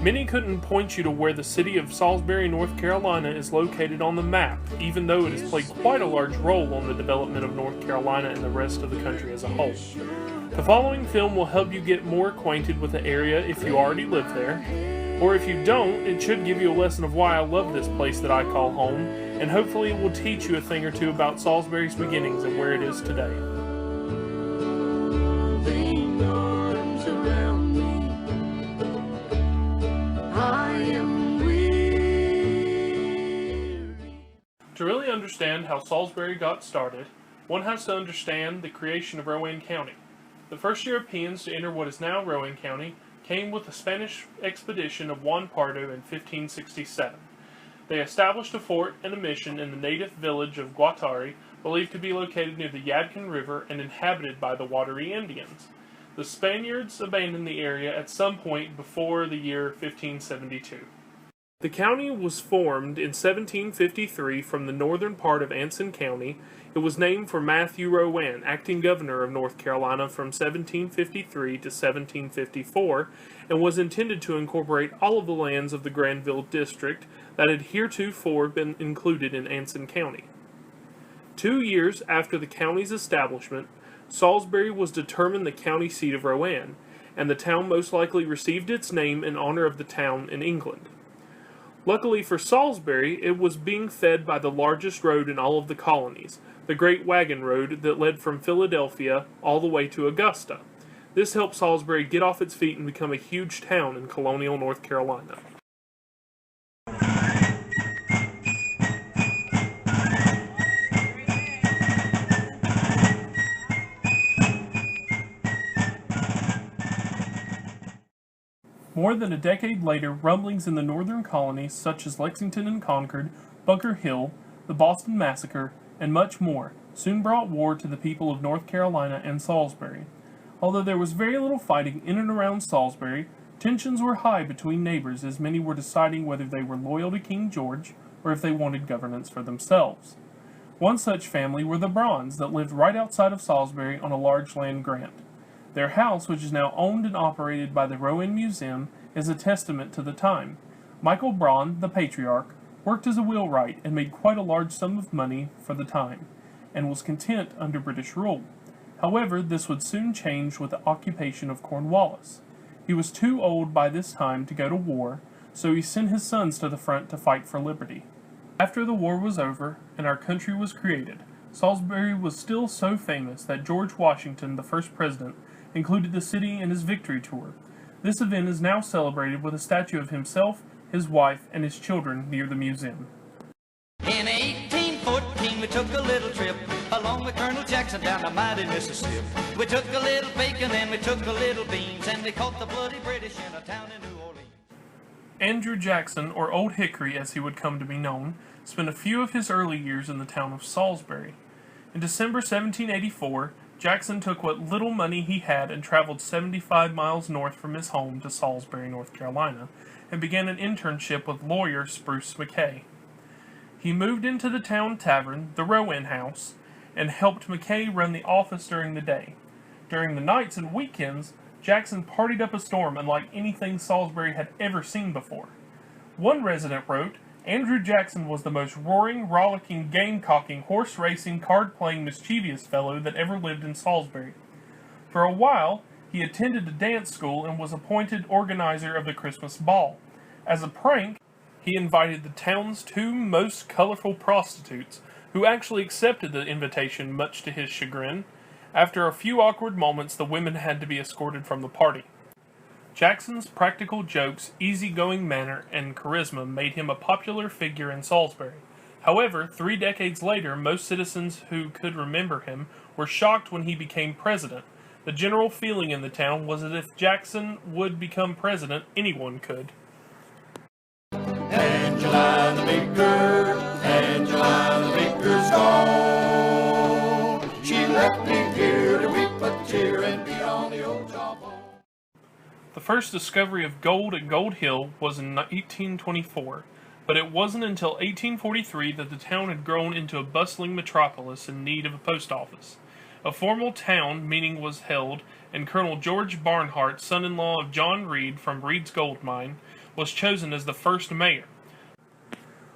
Many couldn't point you to where the city of Salisbury, North Carolina is located on the map, even though it has played quite a large role on the development of North Carolina and the rest of the country as a whole. The following film will help you get more acquainted with the area if you already live there, or if you don't, it should give you a lesson of why I love this place that I call home, and hopefully it will teach you a thing or two about Salisbury's beginnings and where it is today. To really understand how Salisbury got started, one has to understand the creation of Rowan County. The first Europeans to enter what is now Rowan County came with the Spanish expedition of Juan Pardo in 1567. They established a fort and a mission in the native village of Guattari, believed to be located near the Yadkin River and inhabited by the Wateree Indians. The Spaniards abandoned the area at some point before the year 1572. The county was formed in 1753 from the northern part of Anson County. It was named for Matthew Rowan, acting governor of North Carolina from 1753 to 1754, and was intended to incorporate all of the lands of the Granville district that had heretofore been included in Anson County. 2 years after the county's establishment, Salisbury was determined the county seat of Rowan, and the town most likely received its name in honor of the town in England. Luckily for Salisbury, it was being fed by the largest road in all of the colonies, the Great Wagon Road that led from Philadelphia all the way to Augusta. This helped Salisbury get off its feet and become a huge town in colonial North Carolina. More than a decade later, rumblings in the northern colonies such as Lexington and Concord, Bunker Hill, the Boston Massacre, and much more soon brought war to the people of North Carolina and Salisbury. Although there was very little fighting in and around Salisbury, tensions were high between neighbors as many were deciding whether they were loyal to King George or if they wanted governance for themselves. One such family were the Brauns that lived right outside of Salisbury on a large land grant. Their house, which is now owned and operated by the Rowan Museum, is a testament to the time. Michael Braun, the patriarch, worked as a wheelwright and made quite a large sum of money for the time, and was content under British rule. However, this would soon change with the occupation of Cornwallis. He was too old by this time to go to war, so he sent his sons to the front to fight for liberty. After the war was over and our country was created, Salisbury was still so famous that George Washington, the first president, included the city in his victory tour. This event is now celebrated with a statue of himself, his wife, and his children near the museum. In 1814 we took a little trip along with Colonel Jackson down the mighty Mississippi. We took a little bacon and we took a little beans, and we caught the bloody British in a town in New Orleans. Andrew Jackson, or Old Hickory as he would come to be known, spent a few of his early years in the town of Salisbury. In December 1784, Jackson took what little money he had and traveled 75 miles north from his home to Salisbury, North Carolina, and began an internship with lawyer Spruce McKay. He moved into the town tavern, the Rowan House, and helped McKay run the office during the day. During the nights and weekends, Jackson partied up a storm unlike anything Salisbury had ever seen before. One resident wrote, Andrew Jackson was the most roaring, rollicking, game-cocking, horse-racing, card-playing, mischievous fellow that ever lived in Salisbury. For a while, he attended a dance school and was appointed organizer of the Christmas ball. As a prank, he invited the town's two most colorful prostitutes, who actually accepted the invitation much to his chagrin. After a few awkward moments, the women had to be escorted from the party. Jackson's practical jokes, easygoing manner, and charisma made him a popular figure in Salisbury. However, 3 decades later, most citizens who could remember him were shocked when he became president. The general feeling in the town was that if Jackson would become president, anyone could. Angela the baker's gone. She left me here to weep a tear and be on the old job. The first discovery of gold at Gold Hill was in 1824, but it wasn't until 1843 that the town had grown into a bustling metropolis in need of a post office. A formal town meeting was held, and Colonel George Barnhart, son-in-law of John Reed from Reed's Gold Mine, was chosen as the first mayor.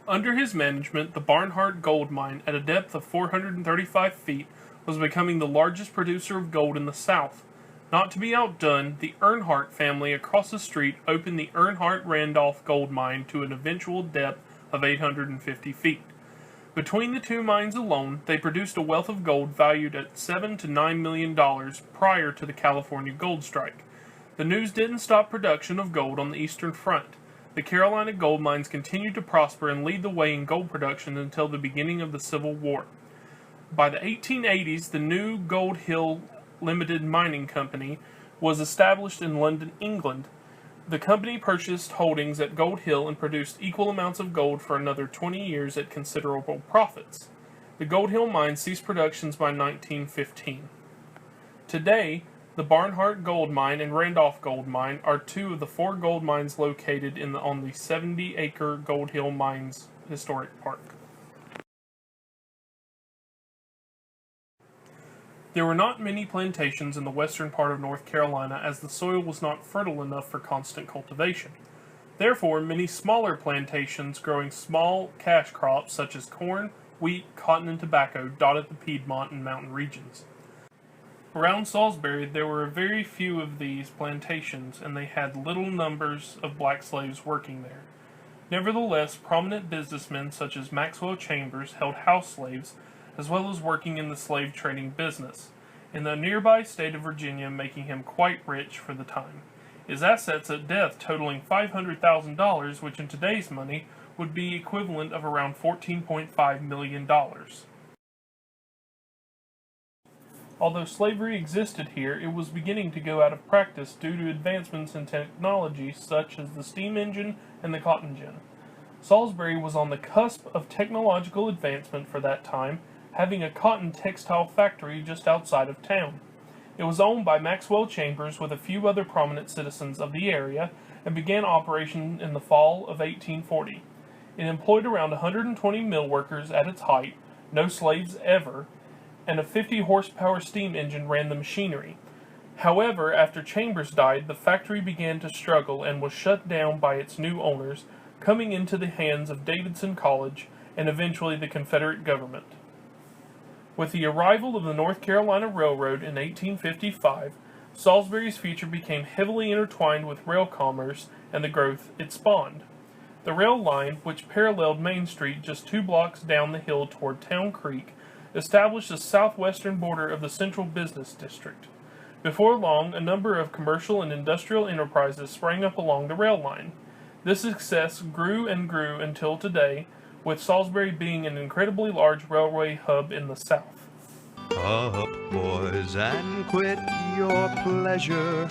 Under his management, the Barnhart Gold Mine, at a depth of 435 feet, was becoming the largest producer of gold in the South. Not to be outdone, the Earnhardt family across the street opened the Earnhardt-Randolph Gold Mine to an eventual depth of 850 feet. Between the two mines alone, they produced a wealth of gold valued at $7 to $9 million prior to the California gold strike. The news didn't stop production of gold on the Eastern Front. The Carolina gold mines continued to prosper and lead the way in gold production until the beginning of the Civil War. By the 1880s, the new Gold Hill Limited Mining Company was established in London, England. The company purchased holdings at Gold Hill and produced equal amounts of gold for another 20 years at considerable profits. The Gold Hill mine ceased productions by 1915. Today, the Barnhart Gold Mine and Randolph Gold Mine are two of the 4 gold mines located on the 70-acre Gold Hill Mines Historic Park. There were not many plantations in the western part of North Carolina, as the soil was not fertile enough for constant cultivation. Therefore, many smaller plantations growing small cash crops such as corn, wheat, cotton, and tobacco dotted the Piedmont and mountain regions. Around Salisbury, there were very few of these plantations, and they had little numbers of black slaves working there. Nevertheless, prominent businessmen such as Maxwell Chambers held house slaves, as well as working in the slave trading business, in the nearby state of Virginia, making him quite rich for the time. His assets at death totaling $500,000, which in today's money would be equivalent of around $14.5 million. Although slavery existed here, it was beginning to go out of practice due to advancements in technology such as the steam engine and the cotton gin. Salisbury was on the cusp of technological advancement for that time, having a cotton textile factory just outside of town. It was owned by Maxwell Chambers with a few other prominent citizens of the area and began operation in the fall of 1840. It employed around 120 mill workers at its height, no slaves ever, and a 50-horsepower steam engine ran the machinery. However, after Chambers died, the factory began to struggle and was shut down by its new owners, coming into the hands of Davidson College and eventually the Confederate government. With the arrival of the North Carolina Railroad in 1855, Salisbury's future became heavily intertwined with rail commerce and the growth it spawned. The rail line, which paralleled Main Street just 2 blocks down the hill toward Town Creek, established the southwestern border of the Central Business District. Before long, a number of commercial and industrial enterprises sprang up along the rail line. This success grew and grew until today, with Salisbury being an incredibly large railway hub in the South. Up, boys, and quit your pleasure.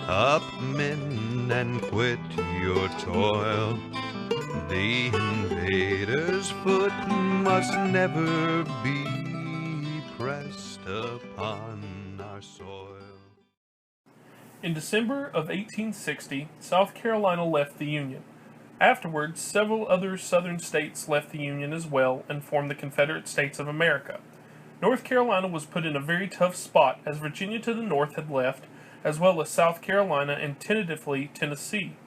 Up, men, and quit your toil. The invader's foot must never be pressed upon our soil. In December of 1860, South Carolina left the Union. Afterwards, several other southern states left the Union as well and formed the Confederate States of America. North Carolina was put in a very tough spot as Virginia to the north had left, as well as South Carolina and tentatively Tennessee.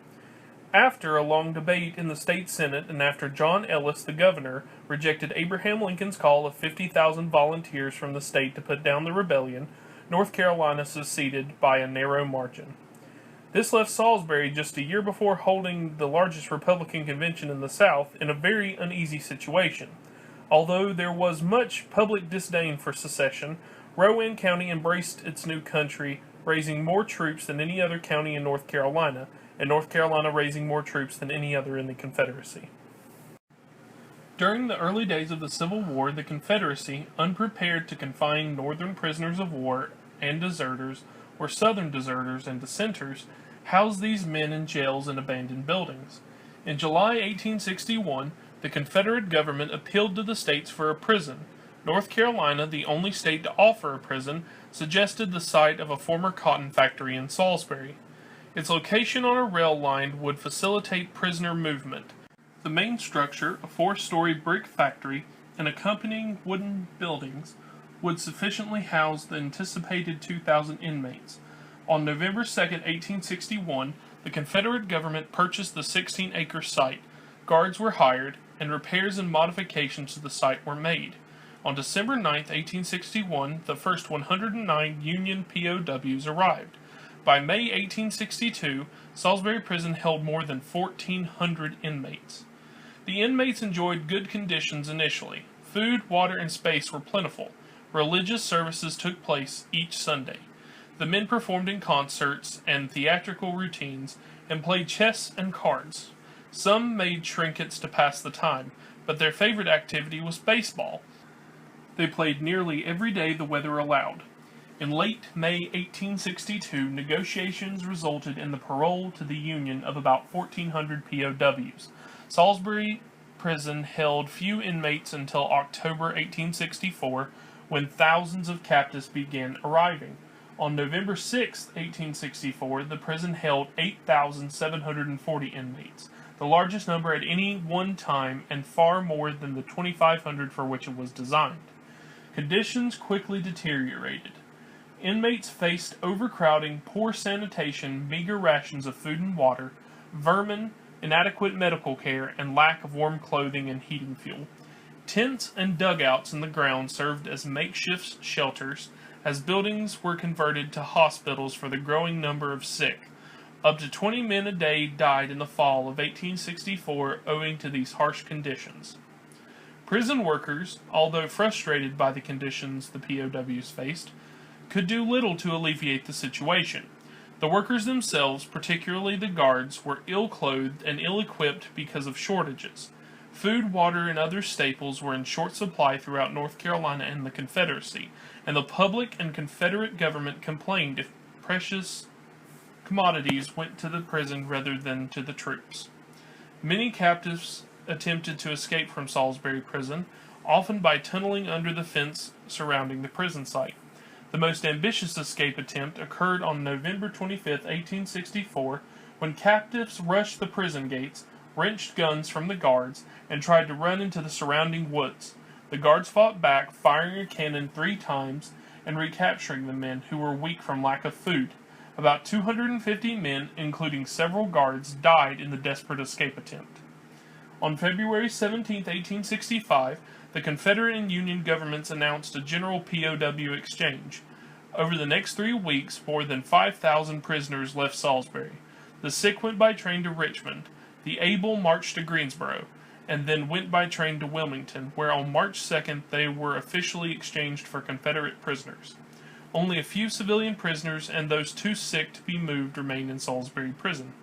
After a long debate in the state Senate and after John Ellis, the governor, rejected Abraham Lincoln's call of 50,000 volunteers from the state to put down the rebellion, North Carolina seceded by a narrow margin. This left Salisbury just a year before holding the largest Republican convention in the South in a very uneasy situation. Although there was much public disdain for secession, Rowan County embraced its new country, raising more troops than any other county in North Carolina, and North Carolina raising more troops than any other in the Confederacy. During the early days of the Civil War, the Confederacy, unprepared to confine Northern prisoners of war and deserters, or Southern deserters and dissenters, housed these men in jails and abandoned buildings. In July 1861, the Confederate government appealed to the states for a prison. North Carolina, the only state to offer a prison, suggested the site of a former cotton factory in Salisbury. Its location on a rail line would facilitate prisoner movement. The main structure, a 4-story brick factory, and accompanying wooden buildings, would sufficiently house the anticipated 2,000 inmates. On November 2, 1861, the Confederate government purchased the 16-acre site, guards were hired, and repairs and modifications to the site were made. On December 9, 1861, the first 109 Union POWs arrived. By May 1862, Salisbury Prison held more than 1,400 inmates. The inmates enjoyed good conditions initially. Food, water, and space were plentiful. Religious services took place each Sunday. The men performed in concerts and theatrical routines and played chess and cards. Some made trinkets to pass the time, but their favorite activity was baseball. They played nearly every day the weather allowed. In late May 1862, negotiations resulted in the parole to the Union of about 1,400 POWs. Salisbury Prison held few inmates until October 1864, when thousands of captives began arriving. On November 6, 1864, the prison held 8,740 inmates, the largest number at any one time and far more than the 2,500 for which it was designed. Conditions quickly deteriorated. Inmates faced overcrowding, poor sanitation, meager rations of food and water, vermin, inadequate medical care, and lack of warm clothing and heating fuel. Tents and dugouts in the ground served as makeshift shelters, as buildings were converted to hospitals for the growing number of sick. Up to 20 men a day died in the fall of 1864 owing to these harsh conditions. Prison workers, although frustrated by the conditions the POWs faced, could do little to alleviate the situation. The workers themselves, particularly the guards, were ill-clothed and ill-equipped because of shortages. Food, water, and other staples were in short supply throughout North Carolina and the Confederacy, and the public and Confederate government complained if precious commodities went to the prison rather than to the troops. Many captives attempted to escape from Salisbury Prison, often by tunneling under the fence surrounding the prison site. The most ambitious escape attempt occurred on November 25, 1864, when captives rushed the prison gates, wrenched guns from the guards, and tried to run into the surrounding woods. The guards fought back, firing a cannon 3 times and recapturing the men, who were weak from lack of food. About 250 men, including several guards, died in the desperate escape attempt. On February 17, 1865, the Confederate and Union governments announced a general POW exchange. Over the next 3 weeks, more than 5,000 prisoners left Salisbury. The sick went by train to Richmond. The able marched to Greensboro, and then went by train to Wilmington, where on March 2nd they were officially exchanged for Confederate prisoners. Only a few civilian prisoners and those too sick to be moved remained in Salisbury Prison.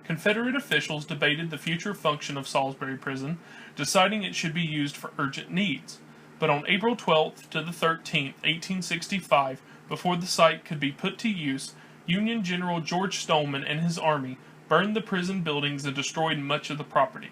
Confederate officials debated the future function of Salisbury Prison, deciding it should be used for urgent needs. But on April 12th to the 13th, 1865, before the site could be put to use, Union General George Stoneman and his army burned the prison buildings and destroyed much of the property.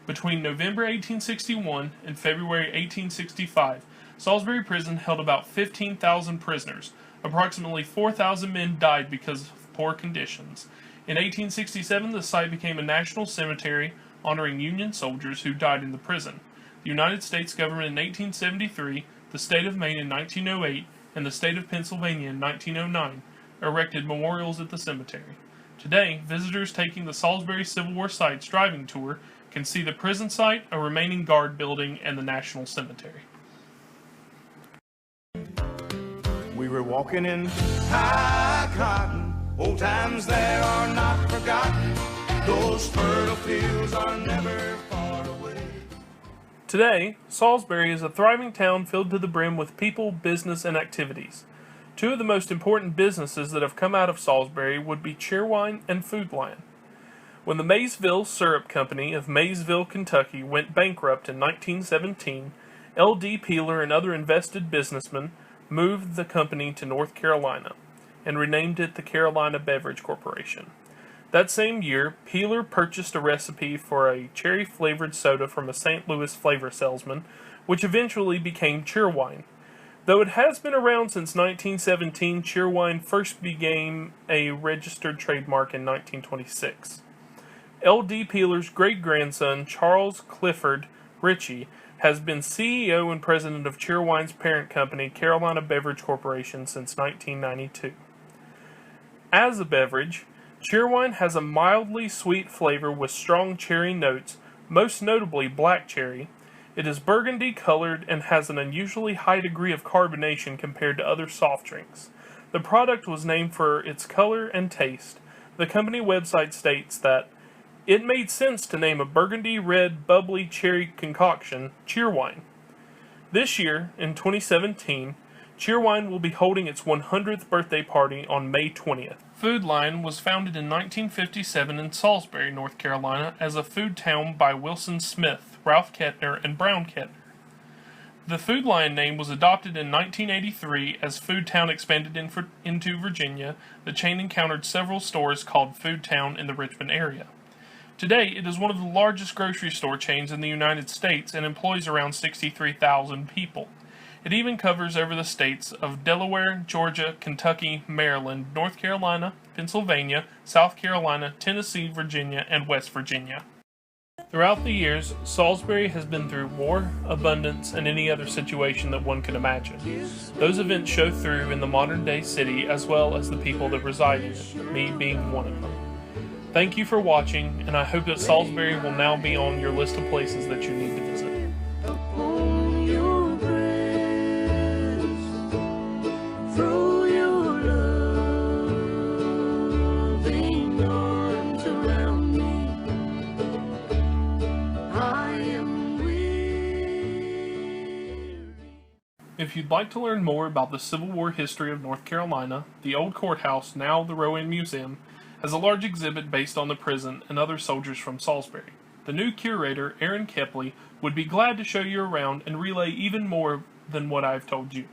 Between November 1861 and February 1865, Salisbury Prison held about 15,000 prisoners. Approximately 4,000 men died because of poor conditions. In 1867, the site became a national cemetery honoring Union soldiers who died in the prison. The United States government in 1873, the state of Maine in 1908, and the state of Pennsylvania in 1909 erected memorials at the cemetery. Today, visitors taking the Salisbury Civil War Sites driving tour can see the prison site, a remaining guard building, and the National Cemetery. We were walking in high cotton, old times there are not forgotten. Those fertile fields are never far away. Today, Salisbury is a thriving town filled to the brim with people, business, and activities. Two of the most important businesses that have come out of Salisbury would be Cheerwine and Food Lion. When the Maysville Syrup Company of Maysville, Kentucky went bankrupt in 1917, L.D. Peeler and other invested businessmen moved the company to North Carolina and renamed it the Carolina Beverage Corporation. That same year, Peeler purchased a recipe for a cherry-flavored soda from a St. Louis flavor salesman, which eventually became Cheerwine. Though it has been around since 1917, Cheerwine first became a registered trademark in 1926. L.D. Peeler's great-grandson, Charles Clifford Ritchie, has been CEO and president of Cheerwine's parent company, Carolina Beverage Corporation, since 1992. As a beverage, Cheerwine has a mildly sweet flavor with strong cherry notes, most notably black cherry. It is burgundy colored and has an unusually high degree of carbonation compared to other soft drinks. The product was named for its color and taste. The company website states that it made sense to name a burgundy red bubbly cherry concoction Cheerwine. This year, in 2017, Cheerwine will be holding its 100th birthday party on May 20th. Food Line was founded in 1957 in Salisbury, North Carolina, as a food town by Wilson Smith, Ralph Kettner, and Brown Kettner. The Food Line name was adopted in 1983 as Food Town expanded into Virginia. The chain encountered several stores called Food Town in the Richmond area. Today, it is one of the largest grocery store chains in the United States and employs around 63,000 people. It even covers over the states of Delaware, Georgia, Kentucky, Maryland, North Carolina, Pennsylvania, South Carolina, Tennessee, Virginia, and West Virginia. Throughout the years, Salisbury has been through war, abundance, and any other situation that one can imagine. Those events show through in the modern-day city as well as the people that reside in it, me being one of them. Thank you for watching, and I hope that Salisbury will now be on your list of places that you need to visit. If you'd like to learn more about the Civil War history of North Carolina, the old courthouse, now the Rowan Museum, has a large exhibit based on the prison and other soldiers from Salisbury. The new curator, Aaron Kepley, would be glad to show you around and relay even more than what I've told you.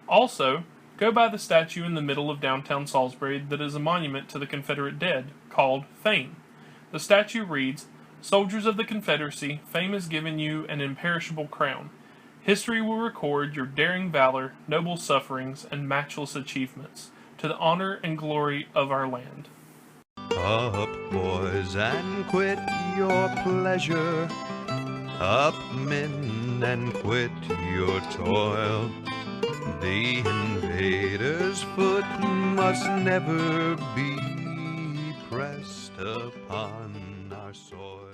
Also, go by the statue in the middle of downtown Salisbury that is a monument to the Confederate dead, called Fame. The statue reads, "Soldiers of the Confederacy, fame has given you an imperishable crown. History will record your daring valor, noble sufferings, and matchless achievements, to the honor and glory of our land." Up, boys, and quit your pleasure. Up, men, and quit your toil. The invader's foot must never be pressed upon our soil.